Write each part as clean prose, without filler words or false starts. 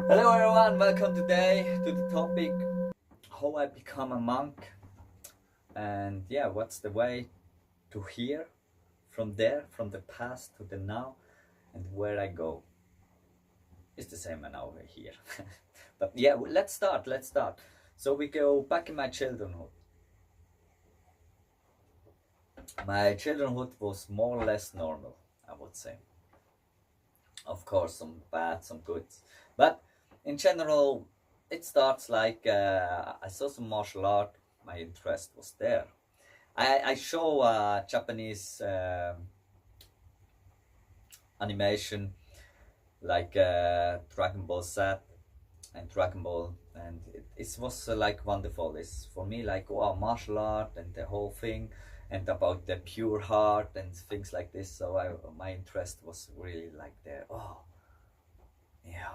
Hello everyone, welcome today to the topic how I become a monk, and yeah, what's the way to here from there, from the past to the now, and where I go. It's the same now here. But yeah, let's start. So we go back in my childhood. My childhood was more or less normal, I would say. Of course, some bad, some good. But in general, it starts like I saw some martial art, my interest was there. I show Japanese animation like Dragon Ball Z and Dragon Ball, and it was like wonderful. It's for me like wow, martial art and the whole thing, and about the pure heart and things like this. So my interest was really like there. Oh, yeah,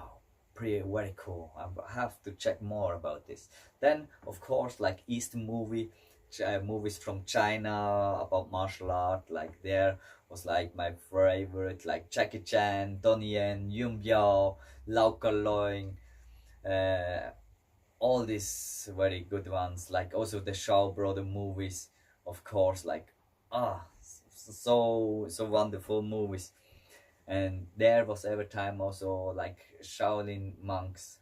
pretty very cool. I have to check more about this. Then of course like Eastern movies from China about martial art, like there was like my favorite, like Jackie Chan, Donnie Yen, Yun Biao, Lau Kar-leung, uh, all these very good ones. Like also the Shaw Brother movies, of course. Like so wonderful movies. And there was every time also like Shaolin monks,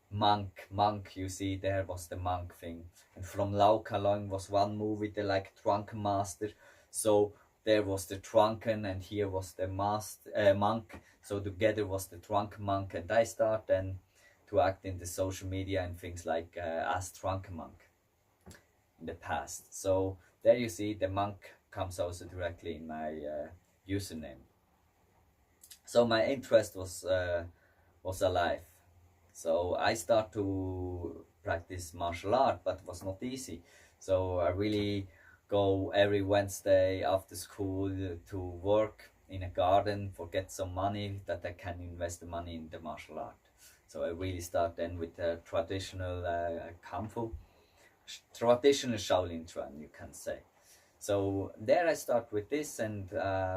monk, you see there was the monk thing. And from Lau Kar-leung was one movie, the like drunken master. So there was the drunken and here was the monk. So together was the drunken monk, and I start then to act in the social media and things like as drunken monk in the past. So there you see the monk comes also directly in my username. So my interest was alive. So I start to practice martial art, but it was not easy. So I really go every Wednesday after school to work in a garden for get some money that I can invest the money in the martial art. So I really start then with the traditional kung fu, traditional Shaolin Chuan, you can say. So there I start with this, and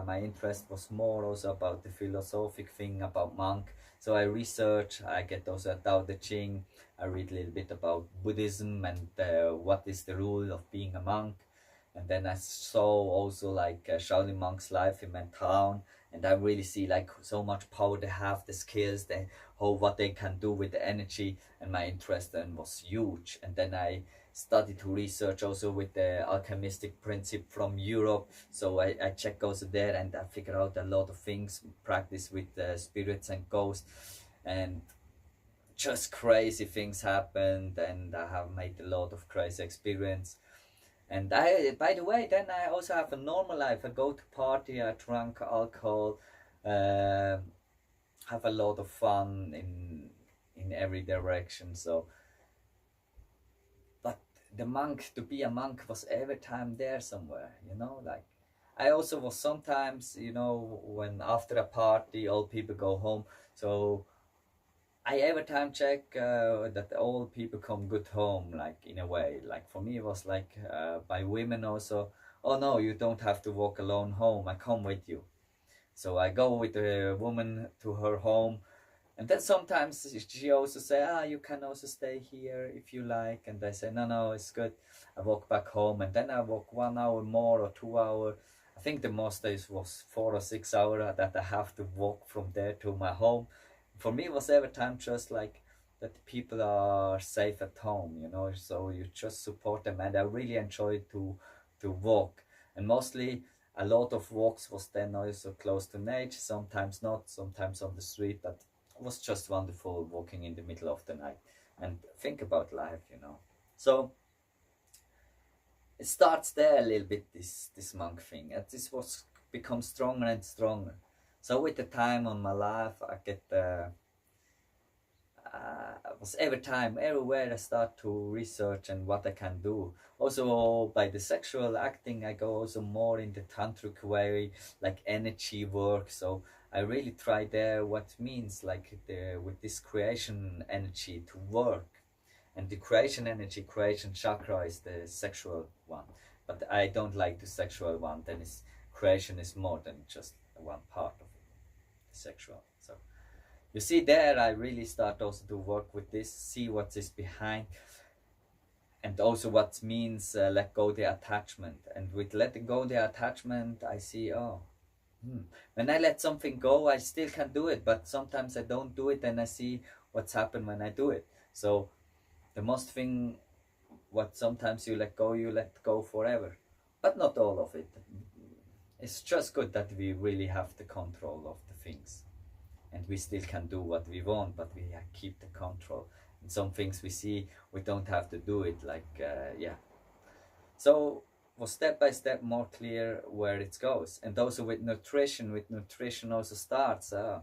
my interest was more also about the philosophic thing about monk. So I research, I get also Tao Te Ching, I read a little bit about Buddhism and what is the rule of being a monk. And then I saw also like Shaolin monks' life in my town, and I really see like so much power they have, the skills, they how what they can do with the energy, and my interest then was huge. And then I started to research also with the alchemistic principle from Europe. So I check also there and I figure out a lot of things, practice with spirits and ghosts, and just crazy things happened, and I have made a lot of crazy experience. And I, by the way, then I also have a normal life. I go to party, I drink alcohol, uh, have a lot of fun in every direction. So but the monk, to be a monk was every time there somewhere, like I also was sometimes, when after a party all people go home. So I every time check that all people come good home, like in a way. Like for me it was like by women also, oh no, you don't have to walk alone home, I come with you. So I go with the woman to her home, and then sometimes she also say, you can also stay here if you like. And I say, no, no, it's good. I walk back home, and then I walk 1 hour more or 2 hours. I think the most days was 4 or 6 hours that I have to walk from there to my home. For me, it was every time just like that people are safe at home, so you just support them. And I really enjoy to walk. And mostly a lot of walks was then also close to nature, sometimes not, sometimes on the street, but it was just wonderful walking in the middle of the night and think about life. So it starts there a little bit, this monk thing, and this was become stronger and stronger. So with the time on my life, I get was every time, everywhere I start to research and what I can do. Also by the sexual acting, I go also more in the tantric way, like energy work. So I really try there what means like with this creation energy to work. And the creation energy, creation chakra is the sexual one. But I don't like the sexual one. Then creation is more than just one part of it, the sexual. So You see, there I really start also to work with this, see what is behind, and also what means let go the attachment. And with letting go the attachment, I see, oh, when I let something go, I still can do it, but sometimes I don't do it, and I see what's happened when I do it. So the most thing, what sometimes you let go forever, but not all of it. It's just good that we really have the control of the things, and we still can do what we want, but we keep the control. And some things we see we don't have to do it, like yeah. So was step by step more clear where it goes. And also with nutrition also starts a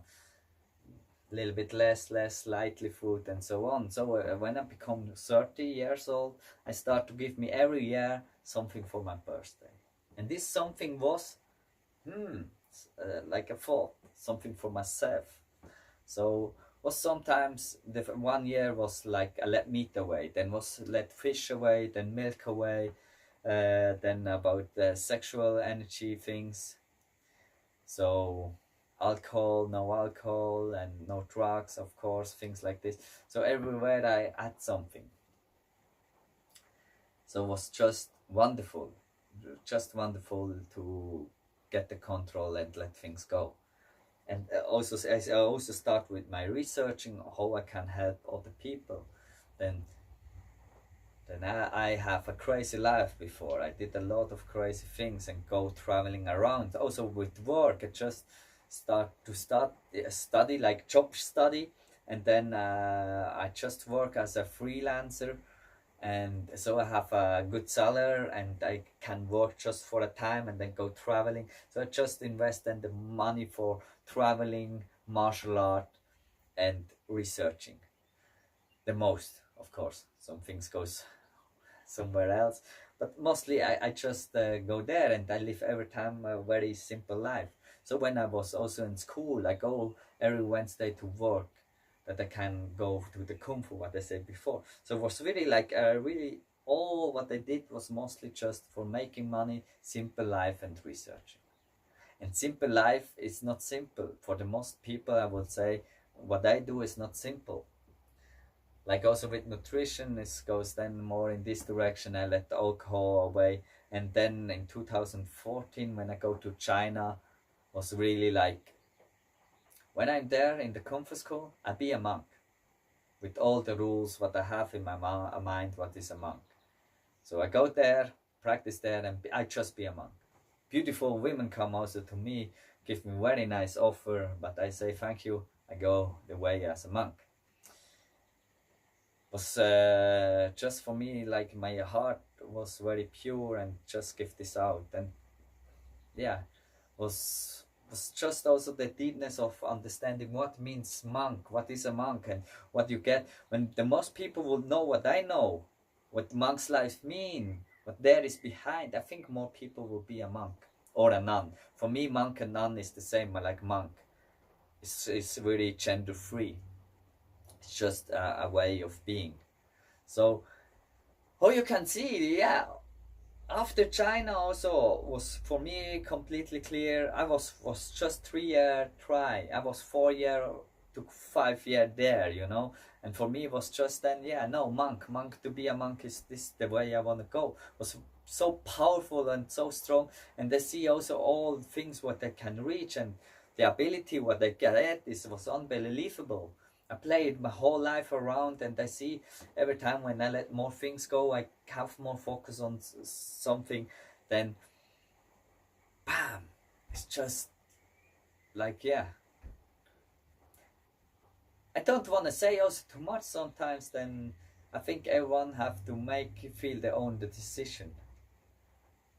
little bit less lightly food and so on. So when I become 30 years old, I start to give me every year something for my birthday. And this something was like a thought, something for myself. So was sometimes the 1 year was like I let meat away, then was let fish away, then milk away, then about the sexual energy things. So alcohol, no alcohol, and no drugs, of course, things like this. So everywhere I add something. So it was just wonderful to get the control and let things go. And also, as I also start with my researching how I can help other people, then I have a crazy life before. I did a lot of crazy things and go traveling around. Also with work, I just study, like job study, and then I just work as a freelancer, and so I have a good salary and I can work just for a time and then go traveling. So I just invest in the money for traveling, martial art, and researching. The most, of course, some things goes somewhere else, but mostly I just go there, and I live every time a very simple life. So when I was also in school, I go every Wednesday to work, that I can go to the Kung Fu, what I said before. So it was really like really all what I did was mostly just for making money, simple life, and researching. And simple life is not simple for the most people. I would say what I do is not simple. Like also with nutrition, it goes then more in this direction. I let the alcohol away, and then in 2014 when I go to China, was really like, when I'm there in the Kung Fu school, I be a monk with all the rules what I have in my mind what is a monk. So I go there, practice there, and I just be a monk. Beautiful women come also to me, give me very nice offer, but I say thank you, I go the way as a monk. Was just for me, like my heart was very pure and just give this out. And yeah, was just also the deepness of understanding what means monk, what is a monk, and what you get when the most people will know what I know, what monk's life mean, what there is behind. I think more people will be a monk or a nun. For me, monk and nun is the same. Like monk it's really gender free. It's just a way of being. So how you can see, yeah, after China also was for me completely clear. I was just 3 year try. I was 4 year to 5 year there, you know. And for me it was just then, yeah, no, monk to be a monk is this the way I want to go. It was so powerful and so strong, and I see also all things what they can reach, and the ability what they get was unbelievable. I played my whole life around, and I see every time when I let more things go, I have more focus on something, then bam, it's just like, yeah. I don't want to say also too much sometimes, then I think everyone have to feel their own decision.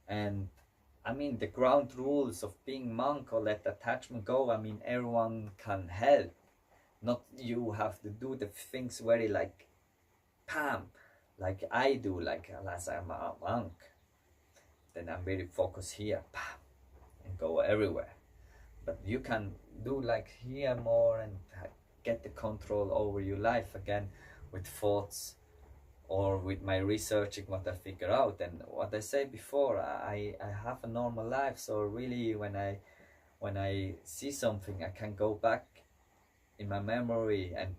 And I mean, the ground rules of being monk or let attachment go, I mean, everyone can help. Not you have to do the things very like, bam, like I do, like as I'm a monk. Then I'm very focused here, bam, and go everywhere. But you can do like here more and get the control over your life again with thoughts or with my researching what I figure out. And what I said before, I have a normal life, so really when I see something, I can go back in my memory, and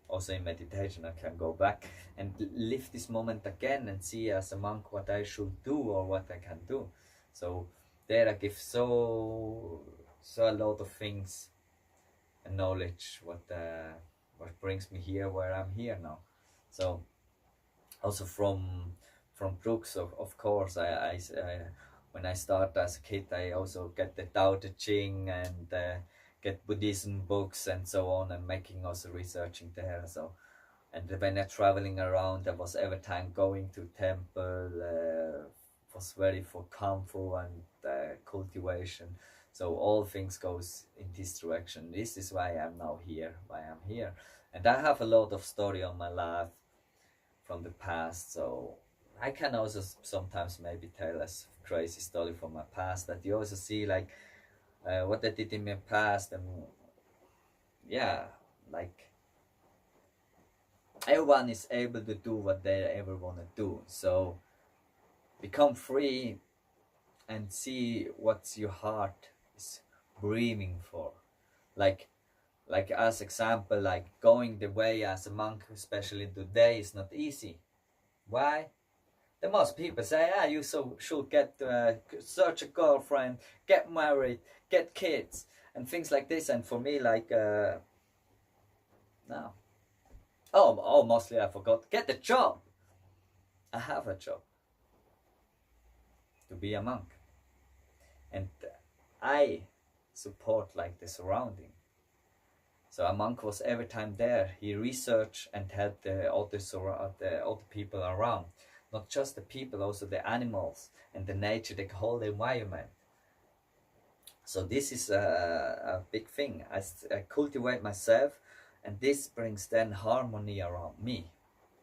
also in meditation I can go back and live this moment again and see as a monk what I should do or what I can do. So there I give so a lot of things and knowledge what brings me here where I'm here now. So also from books, of course, I when I start as a kid, I also get the Tao Te Ching and get Buddhism books and so on, and making also researching there. So, and when I'm traveling around, I was every time going to temple, was very for comfort and cultivation. So all things goes in this direction. This is why I'm now here, and I have a lot of story on my life from the past. So I can also sometimes maybe tell a crazy story from my past that you also see like what I did in my past, and yeah, like everyone is able to do what they ever want to do. So become free and see what your heart is breathing for. Like as example, like going the way as a monk, especially today, is not easy. Why? The most people say, you should get search a girlfriend, get married, get kids, and things like this. And for me, like, no. Oh, mostly I forgot. Get a job. I have a job to be a monk, and I support like the surrounding. So a monk was every time there. He researched and helped all the people around. Not just the people, also the animals and the nature, the whole environment. So this is a big thing. I cultivate myself, and this brings then harmony around me.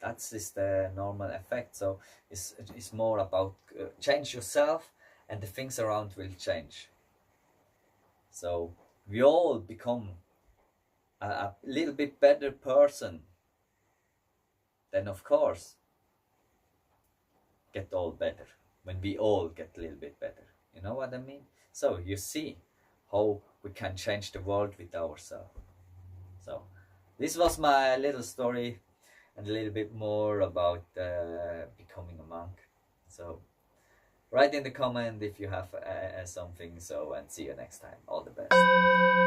That's just the normal effect. So it's more about change yourself, and the things around will change. So we all become a little bit better person, then of course get all better when we all get a little bit better. You know what I mean? So you see how we can change the world with ourselves. So this was my little story and a little bit more about becoming a monk. So write in the comment if you have something. So, and see you next time. All the best.